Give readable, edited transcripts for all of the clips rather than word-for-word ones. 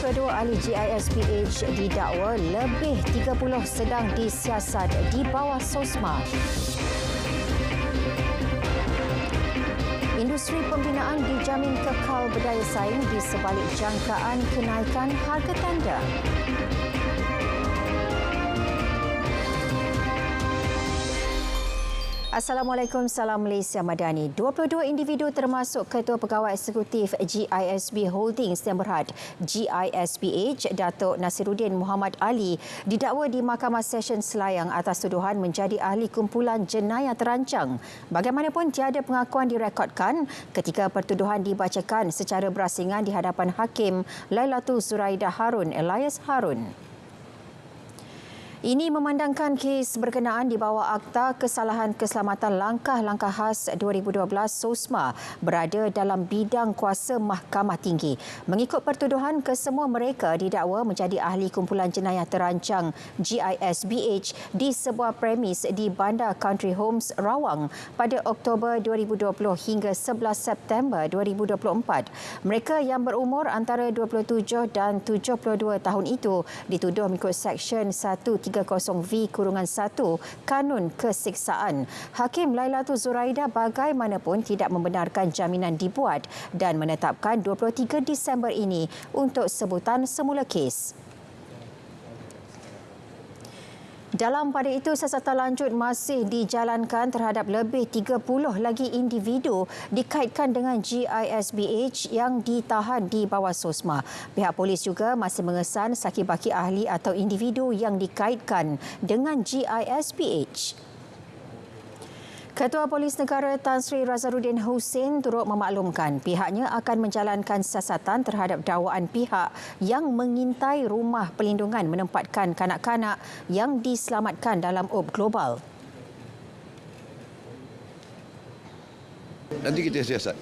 22 ahli GISPH didakwa, lebih 30 sedang disiasat di bawah SOSMA. Industri pembinaan dijamin kekal berdaya saing di sebalik jangkaan kenaikan harga tanda. Assalamualaikum, salam Malaysia Madani. 22 individu termasuk Ketua Pegawai Eksekutif GISB Holdings yang berhad GISPH, Datuk Nasiruddin Muhammad Ali, didakwa di Mahkamah Session Selayang atas tuduhan menjadi ahli kumpulan jenayah terancang. Bagaimanapun, tiada pengakuan direkodkan ketika pertuduhan dibacakan secara berasingan di hadapan Hakim Lailatul Zuraidah Harun Elias Harun. Ini memandangkan kes berkenaan di bawah Akta Kesalahan Keselamatan Langkah-Langkah Khas 2012 SOSMA berada dalam bidang kuasa Mahkamah Tinggi. Mengikut pertuduhan, kesemua mereka didakwa menjadi ahli kumpulan jenayah terancang GISBH di sebuah premis di Bandar Country Homes, Rawang pada Oktober 2020 hingga 11 September 2024. Mereka yang berumur antara 27 dan 72 tahun itu dituduh mengikut Seksyen 130V-1 Kanun Kesiksaan. Hakim Lailatul Zuraidah bagaimanapun tidak membenarkan jaminan dibuat dan menetapkan 23 Disember ini untuk sebutan semula kes. Dalam pada itu, siasatan lanjut masih dijalankan terhadap lebih 30 lagi individu dikaitkan dengan GISBH yang ditahan di bawah SOSMA. Pihak polis juga masih mengesan saki-baki ahli atau individu yang dikaitkan dengan GISBH. Ketua Polis Negara Tan Sri Razaruddin Hussein turut memaklumkan pihaknya akan menjalankan siasatan terhadap dakwaan pihak yang mengintai rumah perlindungan menempatkan kanak-kanak yang diselamatkan dalam UB Global. Nanti kita siasat.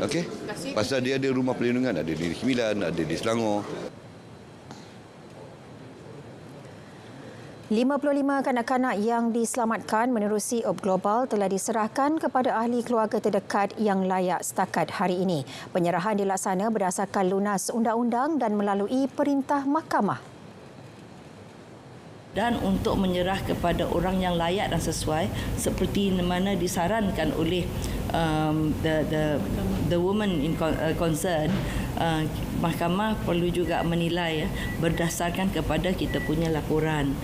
Okey? Pasal dia ada rumah perlindungan, ada di Sembilan, ada di Selangor. 55 kanak-kanak yang diselamatkan menerusi UB Global telah diserahkan kepada ahli keluarga terdekat yang layak setakat hari ini. Penyerahan dilaksana berdasarkan lunas undang-undang dan melalui perintah mahkamah. Dan untuk menyerah kepada orang yang layak dan sesuai seperti mana disarankan oleh the woman in concern, mahkamah perlu juga menilai berdasarkan kepada kita punya laporan.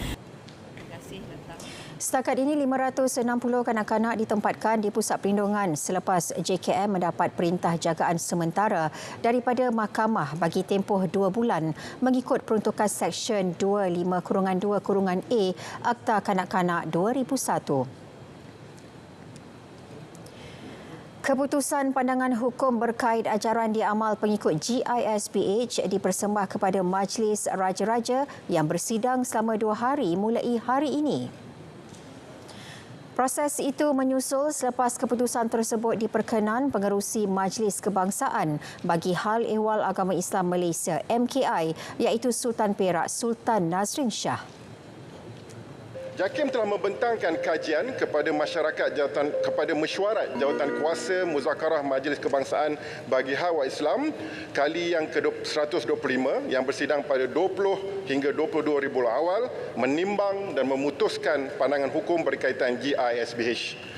Setakat ini 560 kanak-kanak ditempatkan di pusat perlindungan selepas JKM mendapat perintah jagaan sementara daripada mahkamah bagi tempoh 2 bulan mengikut peruntukan Seksyen 25-2-A Akta Kanak-Kanak 2001. Keputusan pandangan hukum berkait ajaran diamal pengikut GISBH dipersembah kepada Majlis Raja-Raja yang bersidang selama 2 hari mulai hari ini. Proses itu menyusul selepas keputusan tersebut diperkenan Pengerusi Majlis Kebangsaan bagi Hal Ehwal Agama Islam Malaysia MKI iaitu Sultan Perak Sultan Nazrin Shah. JAKIM telah membentangkan kajian kepada masyarakat kepada mesyuarat Jawatan Kuasa Muzakarah Majlis Kebangsaan bagi Hal Ehwal Islam kali yang ke-125 yang bersidang pada 20 hingga 22 Rabiul Awal menimbang dan memutuskan pandangan hukum berkaitan GISBH.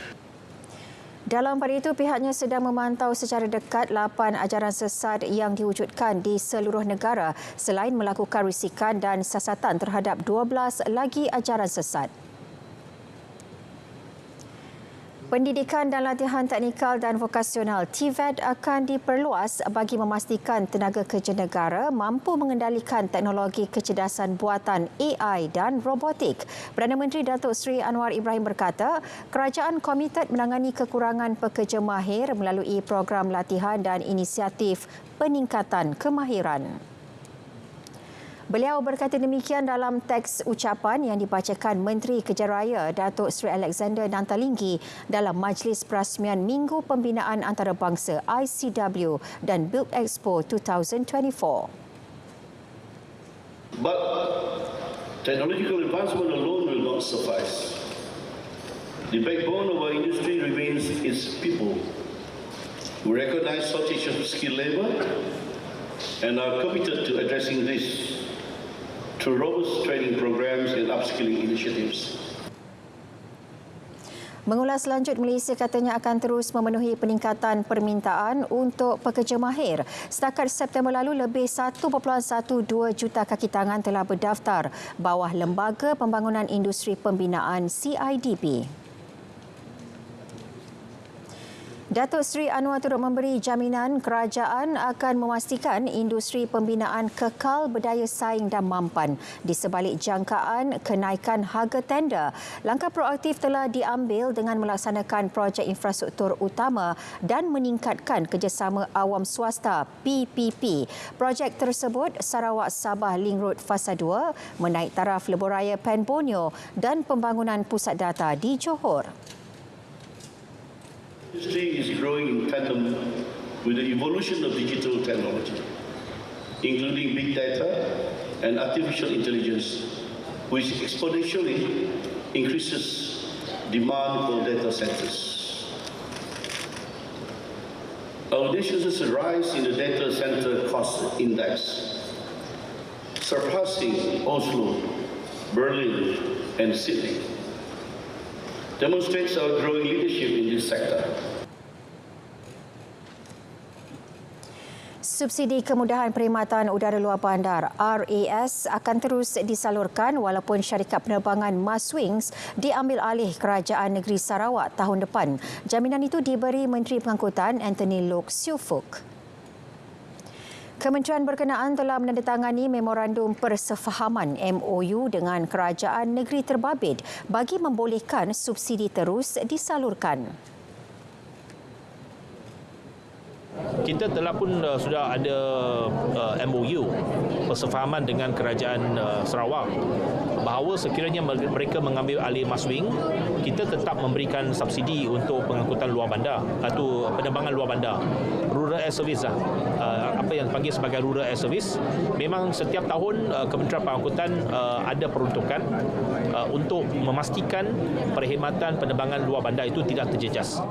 Dalam pada itu, pihaknya sedang memantau secara dekat 8 ajaran sesat yang diwujudkan di seluruh negara selain melakukan risikan dan siasatan terhadap 12 lagi ajaran sesat. Pendidikan dan latihan teknikal dan vokasional TVET akan diperluas bagi memastikan tenaga kerja negara mampu mengendalikan teknologi kecerdasan buatan AI dan robotik. Perdana Menteri Datuk Seri Anwar Ibrahim berkata, kerajaan komited menangani kekurangan pekerja mahir melalui program latihan dan inisiatif peningkatan kemahiran. Beliau berkata demikian dalam teks ucapan yang dibacakan Menteri Kerja Raya Datuk Seri Alexander Nantalinggi dalam Majlis Perasmian Minggu Pembinaan Antarabangsa ICW dan Build Expo 2024. But technological advancement alone will not suffice. The backbone of our industry remains its people, who recognize shortage of skilled labor and are committed to addressing this through robust training programs and upskilling initiatives. Mengulas lanjut, Malaysia katanya akan terus memenuhi peningkatan permintaan untuk pekerja mahir. Setakat September lalu, lebih 1.12 juta kaki tangan telah berdaftar bawah Lembaga Pembangunan Industri Pembinaan CIDP. Datuk Seri Anwar turut memberi jaminan kerajaan akan memastikan industri pembinaan kekal berdaya saing dan mampan di sebalik jangkaan kenaikan harga tender. Langkah proaktif telah diambil dengan melaksanakan projek infrastruktur utama dan meningkatkan kerjasama awam swasta PPP. Projek tersebut Sarawak Sabah Link Road Fasa 2, menaik taraf lebuhraya Pen Borneo dan pembangunan pusat data di Johor. Industry is growing in tandem with the evolution of digital technology, including big data and artificial intelligence, which exponentially increases demand for data centers. Our nation has a rise in the data center cost index, surpassing Oslo, Berlin, and Sydney. Demonstrates our growing leadership in this sector. Subsidi kemudahan perkhidmatan udara luar bandar RAS akan terus disalurkan walaupun syarikat penerbangan Maswings diambil alih Kerajaan Negeri Sarawak tahun depan. Jaminan itu diberi Menteri Pengangkutan Anthony Loke Siu Fook. Kementerian berkenaan telah menandatangani memorandum persefahaman MOU dengan Kerajaan Negeri Terbabit bagi membolehkan subsidi terus disalurkan. Kita telah pun sudah ada MOU persefahaman dengan Kerajaan Sarawak bahawa sekiranya mereka mengambil alih Maswing, kita tetap memberikan subsidi untuk pengangkutan luar bandar atau penerbangan luar bandar, Rural Air Service lah. Apa yang dipanggil sebagai Rural Air Service. Memang setiap tahun Kementerian Pengangkutan ada peruntukan untuk memastikan perkhidmatan penerbangan luar bandar itu tidak terjejas.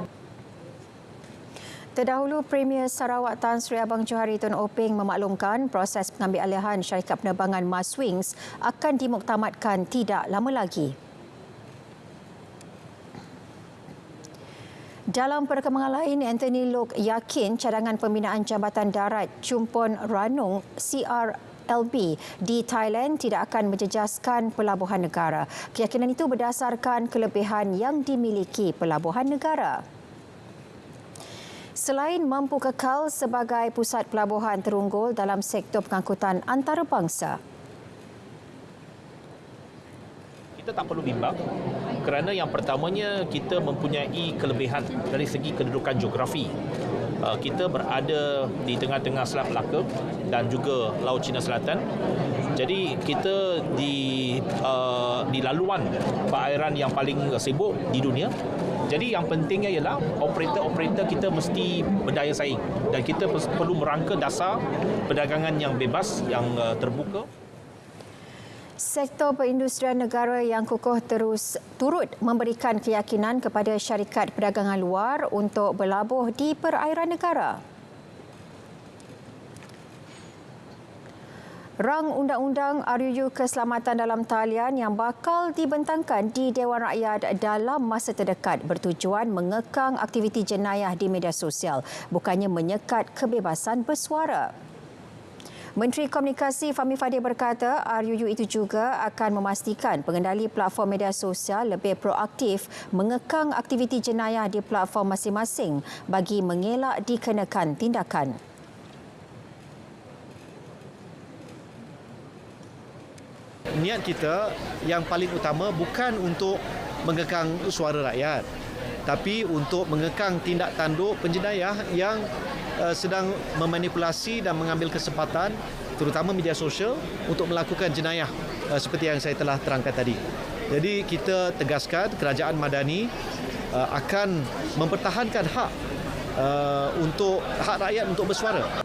Terdahulu, Premier Sarawak Tan Sri Abang Johari Tun Openg memaklumkan proses pengambilalihan syarikat penerbangan Maswings akan dimuktamadkan tidak lama lagi. Dalam perkembangan lain, Anthony Loke yakin cadangan pembinaan Jambatan Darat Chumpon Ranong CRLB di Thailand tidak akan menjejaskan pelabuhan negara. Keyakinan itu berdasarkan kelebihan yang dimiliki pelabuhan negara. Selain mampu kekal sebagai pusat pelabuhan terunggul dalam sektor pengangkutan antarabangsa, kita tak perlu bimbang kerana yang pertamanya kita mempunyai kelebihan dari segi kedudukan geografi. Kita berada di tengah-tengah Selat Melaka dan juga Laut Cina Selatan. Jadi kita di laluan perairan yang paling sibuk di dunia. Jadi yang pentingnya ialah operator-operator kita mesti berdaya saing dan kita perlu merangka dasar perdagangan yang bebas, yang terbuka. Sektor perindustrian negara yang kukuh terus turut memberikan keyakinan kepada syarikat perdagangan luar untuk berlabuh di perairan negara. Rang Undang-Undang RUU Keselamatan dalam Talian yang bakal dibentangkan di Dewan Rakyat dalam masa terdekat bertujuan mengekang aktiviti jenayah di media sosial, bukannya menyekat kebebasan bersuara. Menteri Komunikasi Fahmi Fadil berkata RUU itu juga akan memastikan pengendali platform media sosial lebih proaktif mengekang aktiviti jenayah di platform masing-masing bagi mengelak dikenakan tindakan. Niat kita yang paling utama bukan untuk mengekang suara rakyat, tapi untuk mengekang tindak tanduk penjenayah yang sedang memanipulasi dan mengambil kesempatan, terutama media sosial, untuk melakukan jenayah seperti yang saya telah terangkan tadi. Jadi kita tegaskan kerajaan madani akan mempertahankan hak rakyat untuk bersuara.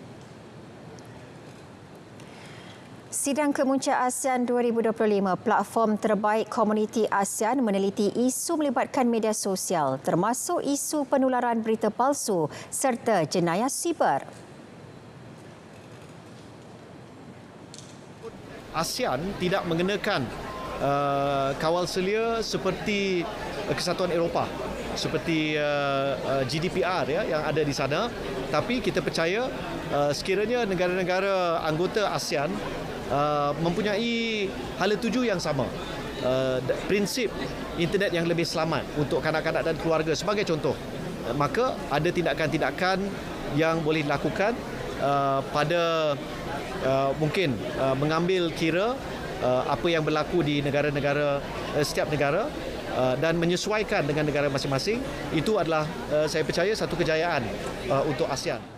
Sidang Kemuncak ASEAN 2025, platform terbaik komuniti ASEAN meneliti isu melibatkan media sosial termasuk isu penularan berita palsu serta jenayah siber. ASEAN tidak mengenakan kawal selia seperti Kesatuan Eropah, seperti GDPR yang ada di sana, tapi kita percaya sekiranya negara-negara anggota ASEAN mempunyai hala tuju yang sama, prinsip internet yang lebih selamat untuk kanak-kanak dan keluarga sebagai contoh, maka ada tindakan-tindakan yang boleh dilakukan pada mungkin mengambil kira apa yang berlaku di negara-negara, setiap negara, dan menyesuaikan dengan negara masing-masing. Itu adalah saya percaya satu kejayaan untuk ASEAN.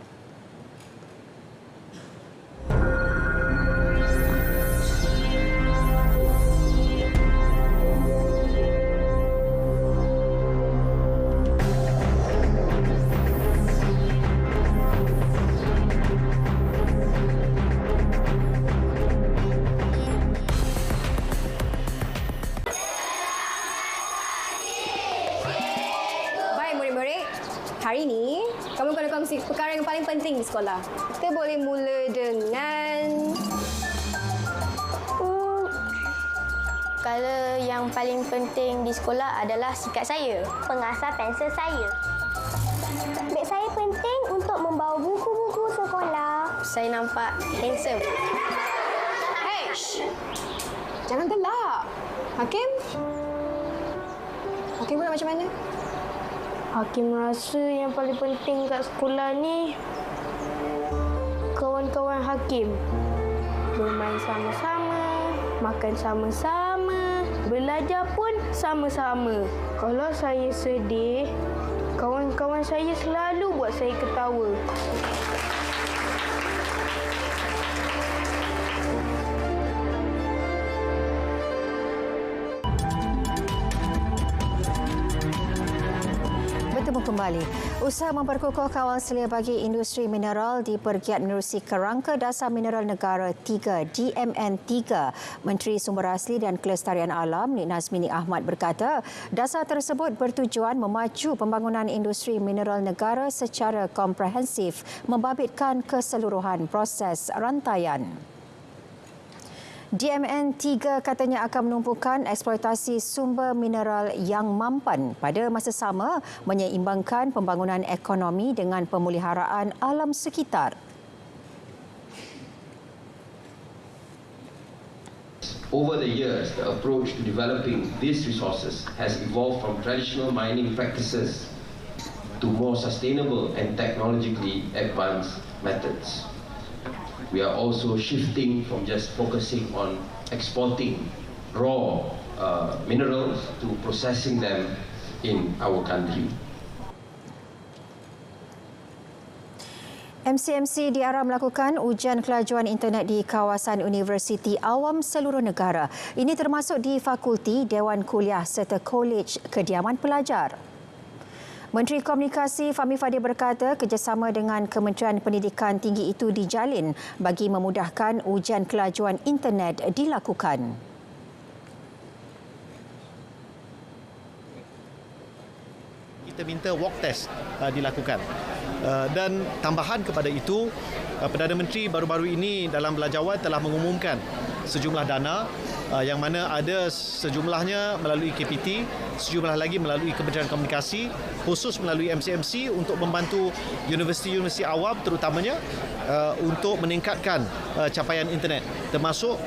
Hari ini, kamu kena kongsi perkara yang paling penting di sekolah. Kita boleh mula dengan... Perkara yang paling penting di sekolah adalah sikap saya. Pengasah pensel saya. Beg saya penting untuk membawa buku-buku sekolah. Saya nampak handsome. Hey! Jangan gelak. Hakim? Hakim pula macam mana? Hakim rasa yang paling penting kat sekolah ni kawan-kawan Hakim. Bermain sama-sama, makan sama-sama, belajar pun sama-sama. Kalau saya sedih, kawan-kawan saya selalu buat saya ketawa. Bertemu kembali. Usaha memperkukuh kawal selia bagi industri mineral dipergiat menerusi Kerangka Dasar Mineral Negara 3 DMN3. Menteri Sumber Asli dan Kelestarian Alam Nik Nazmini Ahmad berkata, dasar tersebut bertujuan memacu pembangunan industri mineral negara secara komprehensif, membabitkan keseluruhan proses rantaian. DMN3 katanya akan menumpukan eksploitasi sumber mineral yang mampan, pada masa sama menyeimbangkan pembangunan ekonomi dengan pemeliharaan alam sekitar. Over the years, the approach to developing these resources has evolved from traditional mining practices to more sustainable and technologically advanced methods. We are also shifting from just focusing on exporting raw minerals to processing them in our country. MCMC diarah melakukan ujian kelajuan internet di kawasan universiti awam seluruh negara. Ini termasuk di fakulti, Dewan Kuliah serta Kolej Kediaman Pelajar. Menteri Komunikasi Fahmi Fadil berkata kerjasama dengan Kementerian Pendidikan Tinggi itu dijalin bagi memudahkan ujian kelajuan internet dilakukan. Kita minta walk test dilakukan. Dan tambahan kepada itu, Perdana Menteri baru-baru ini dalam belajawan telah mengumumkan sejumlah dana yang mana ada sejumlahnya melalui KPT, sejumlah lagi melalui Kementerian Komunikasi, khusus melalui MCMC untuk membantu universiti-universiti awam terutamanya untuk meningkatkan capaian internet, termasuk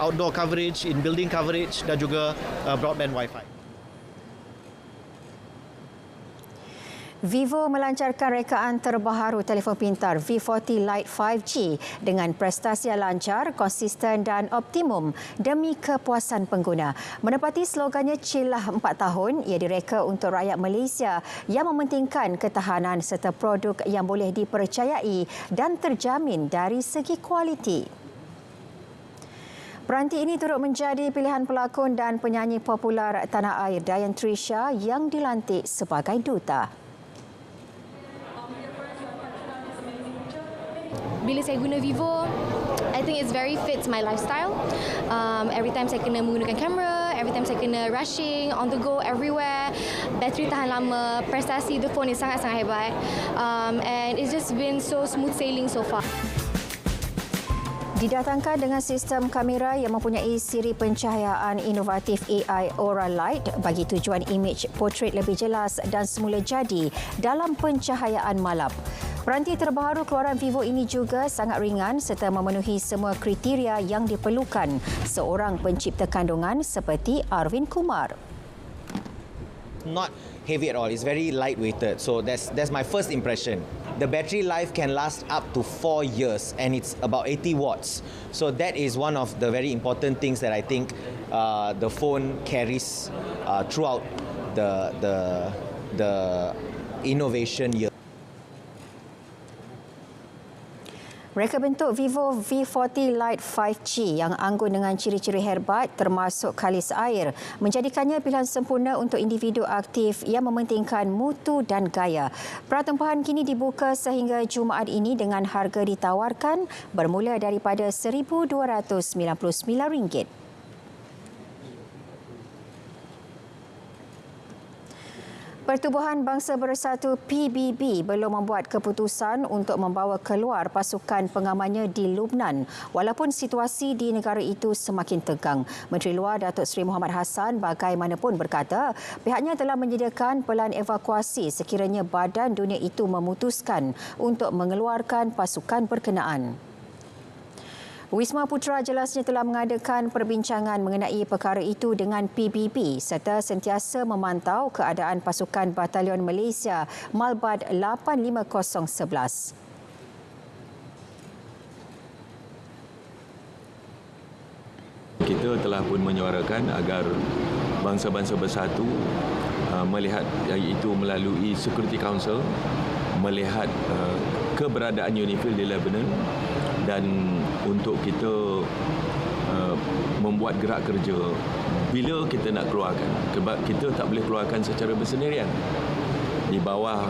outdoor coverage, in-building coverage dan juga broadband Wi-Fi. Vivo melancarkan rekaan terbaru telefon pintar V40 Lite 5G dengan prestasi yang lancar, konsisten dan optimum demi kepuasan pengguna. Menepati slogannya Cilah 4 tahun, ia direka untuk rakyat Malaysia yang mementingkan ketahanan serta produk yang boleh dipercayai dan terjamin dari segi kualiti. Peranti ini turut menjadi pilihan pelakon dan penyanyi popular tanah air Dian Trisha yang dilantik sebagai duta. Bila saya guna Vivo, I think it's very fits my lifestyle. Every time saya kena menggunakan kamera, every time saya kena rushing, on the go, everywhere. Bateri tahan lama, prestasi the phone is sangat-sangat hebat. And it's just been so smooth sailing so far. Didatangkan dengan sistem kamera yang mempunyai siri pencahayaan inovatif AI Aura Light bagi tujuan imej portrait lebih jelas dan semula jadi dalam pencahayaan malam. Peranti terbaru keluaran Vivo ini juga sangat ringan serta memenuhi semua kriteria yang diperlukan seorang pencipta kandungan seperti Arvind Kumar. Not heavy at all. It's very lightweighted. So that's my first impression. The battery life can last up to 4 years and it's about 80 watts. So that is one of the very important things that I think the phone carries throughout the innovation year. Reka bentuk Vivo V40 Lite 5G yang anggun dengan ciri-ciri herbat termasuk kalis air menjadikannya pilihan sempurna untuk individu aktif yang mementingkan mutu dan gaya. Pertemuan kini dibuka sehingga Jumaat ini dengan harga ditawarkan bermula daripada RM1,299. Pertubuhan Bangsa Bersatu PBB belum membuat keputusan untuk membawa keluar pasukan pengamannya di Lubnan walaupun situasi di negara itu semakin tegang. Menteri Luar Datuk Seri Muhammad Hassan bagaimanapun berkata pihaknya telah menyediakan pelan evakuasi sekiranya badan dunia itu memutuskan untuk mengeluarkan pasukan berkenaan. Wisma Putra jelasnya telah mengadakan perbincangan mengenai perkara itu dengan PBB serta sentiasa memantau keadaan pasukan Batalion Malaysia Malbad 85011. Kita telah pun menyuarakan agar bangsa-bangsa bersatu melihat itu melalui Security Council, melihat keberadaan UNIFIL di Lebanon dan untuk kita membuat gerak kerja bila kita nak keluarkan. Sebab kita tak boleh keluarkan secara bersendirian. Di bawah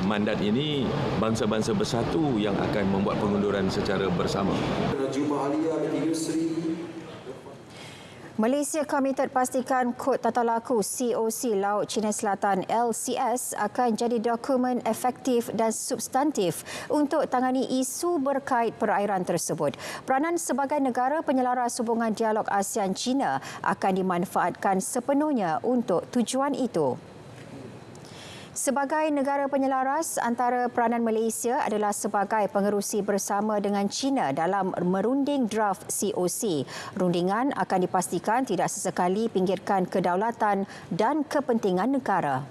mandat ini, bangsa-bangsa bersatu yang akan membuat pengunduran secara bersama. Malaysia Komited pastikan Kod Tata Laku COC Laut Cina Selatan LCS akan jadi dokumen efektif dan substantif untuk tangani isu berkait perairan tersebut. Peranan sebagai negara penyelaras hubungan dialog ASEAN-China akan dimanfaatkan sepenuhnya untuk tujuan itu. Sebagai negara penyelaras, antara peranan Malaysia adalah sebagai pengerusi bersama dengan China dalam merunding draft COC. Rundingan akan dipastikan tidak sesekali pinggirkan kedaulatan dan kepentingan negara.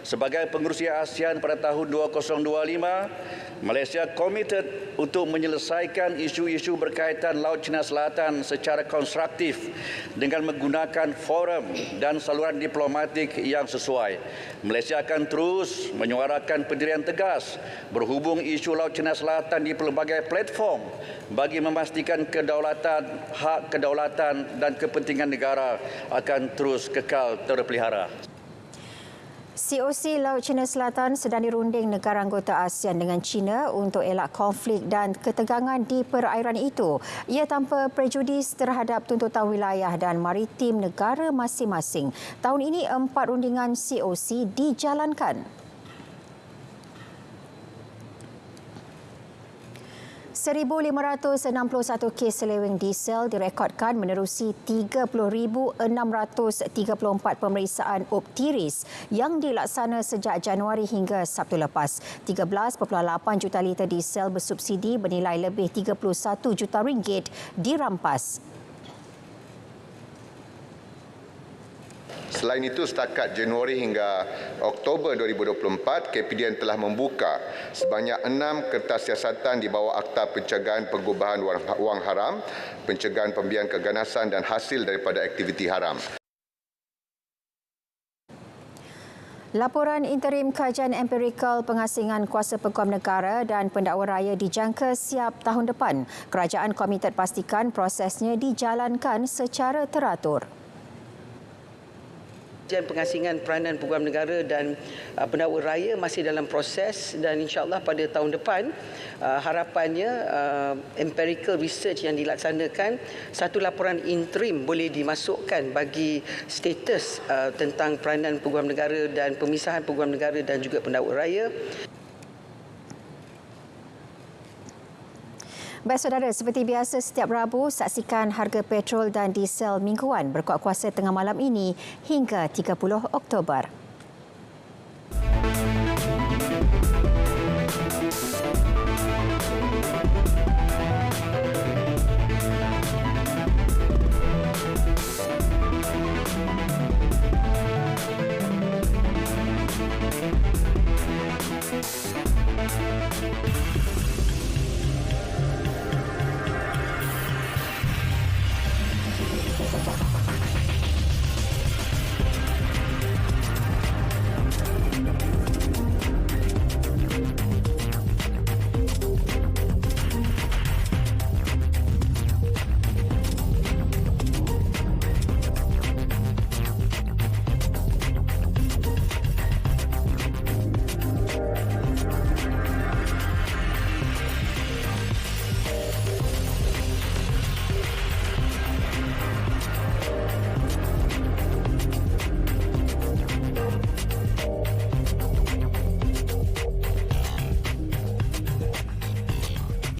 Sebagai pengerusi ASEAN pada tahun 2025, Malaysia komited untuk menyelesaikan isu-isu berkaitan Laut Cina Selatan secara konstruktif dengan menggunakan forum dan saluran diplomatik yang sesuai. Malaysia akan terus menyuarakan pendirian tegas berhubung isu Laut Cina Selatan di pelbagai platform bagi memastikan kedaulatan, hak kedaulatan dan kepentingan negara akan terus kekal terpelihara. COC Laut Cina Selatan sedang dirunding negara anggota ASEAN dengan China untuk elak konflik dan ketegangan di perairan itu. Ia tanpa prejudis terhadap tuntutan wilayah dan maritim negara masing-masing. Tahun ini 4 rundingan COC dijalankan. 1,561 kes seleweng diesel direkodkan menerusi 30,634 pemeriksaan optiris yang dilaksana sejak Januari hingga Sabtu lepas. 13.8 juta liter diesel bersubsidi bernilai lebih 31 juta ringgit dirampas. Selain itu, setakat Januari hingga Oktober 2024, KPDN telah membuka sebanyak 6 kertas siasatan di bawah Akta Pencegahan Pengubahan Wang Haram, Pencegahan Pembiayaan Keganasan dan Hasil daripada Aktiviti Haram. Laporan interim kajian empirikal pengasingan kuasa peguam negara dan pendakwa raya dijangka siap tahun depan. Kerajaan komited pastikan prosesnya dijalankan secara teratur. Kajian pengasingan peranan peguam negara dan pendakwa raya masih dalam proses dan insya-Allah pada tahun depan harapannya empirical research yang dilaksanakan satu laporan interim boleh dimasukkan bagi status tentang peranan peguam negara dan pemisahan peguam negara dan juga pendakwa raya. Baik saudara, seperti biasa setiap Rabu, saksikan harga petrol dan diesel mingguan berkuat kuasa tengah malam ini hingga 30 Oktober.